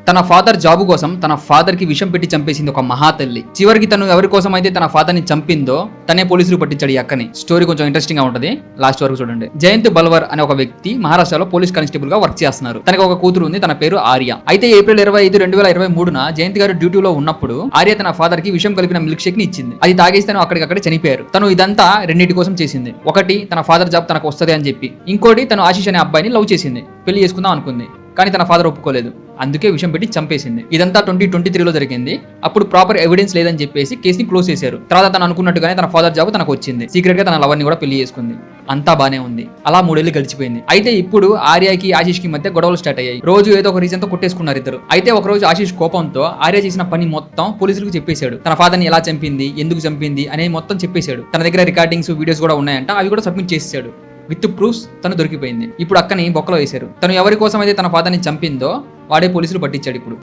తన father job కోసం తన ఫాదర్ కి విషం పెట్టి చంపేసింది ఒక మహాతల్లి. చివరికి తను ఎవరి కోసం అయితే తన ఫాదర్ ని చంపిందో తనే పోలీసులు పట్టించాడు ఈ అక్కని. స్టోరీ కొంచెం ఇంట్రెస్టింగ్ గా ఉంటది, లాస్ట్ వరకు చూడండి. జయంత్ బల్వర్ అనే ఒక వ్యక్తి మహారాష్ట్రలో పోలీస్ కానిస్టేబుల్ గా వర్క్ చేస్తున్నారు. తనకు ఒక కూతురు ఉంది, తన పేరు ఆర్య. అయితే ఏప్రిల్ 25, 2023న జయంత్ గారు డ్యూటీలో ఉన్నప్పుడు ఆర్య తన ఫాదర్ కి విషం కలిపిన మిల్క్ షేక్ ని ఇచ్చింది. అది తాగేసి తను అక్కడికక్కడే చనిపోయారు. తను ఇదంతా రెండింటి కోసం చేసింది. ఒకటి, తన ఫాదర్ జాబ్ తనకు వస్తది అని చెప్పి. ఇంకోటి, తను ఆశీష్ అనే అబ్బాయిని లవ్ చేసింది, పెళ్లి చేసుకుందాం అనుకుంది. కానీ తన ఫాదర్ ఒప్పుకోలేదు, అందుకే విషం పెట్టి చంపేసింది. ఇదంతా 2023లో జరిగింది. అప్పుడు ప్రాపర్ ఎవిడెన్స్ లేదని చెప్పేసి కేసుని క్లోజ్ చేశారు. తర్వాత తను అనుకున్నట్టుగానే తన ఫాదర్ జాబ్ తనకు వచ్చింది. సీక్రెట్ గా తన లవర్ ని కూడా పెళ్లి చేసుకుంది. అంతా బానే ఉంది. అలా 3 ఏళ్లు గడిచిపోయింది. అయితే ఇప్పుడు ఆర్యకి ఆశీష్ కి మధ్య గొడవలు స్టార్ట్ అయ్యాయి. రోజు ఏదో ఒక రీజన్ తో కొట్టేసుకున్నారు ఇద్దరు. అయితే ఒక రోజు ఆశీష్ కోపంతో ఆర్య చేసిన పని మొత్తం పోలీసులకు చెప్పేశాడు. తన ఫాదర్ ని ఎలా చంపింది, ఎందుకు చంపింది అనేది మొత్తం చెప్పేశాడు. తన దగ్గర రికార్డింగ్స్, వీడియోస్ కూడా ఉన్నాయంట, అవి కూడా సబ్మిట్ చేసేసాడు. విత్ ప్రూఫ్స్ తను దొరికిపోయింది. ఇప్పుడు అక్కని బొక్కలో వేశారు. తను ఎవరి కోసం అయితే తన ఫాదర్ ని చంపిందో వాడే పోలీసులు పట్టించాడు ఇప్పుడు.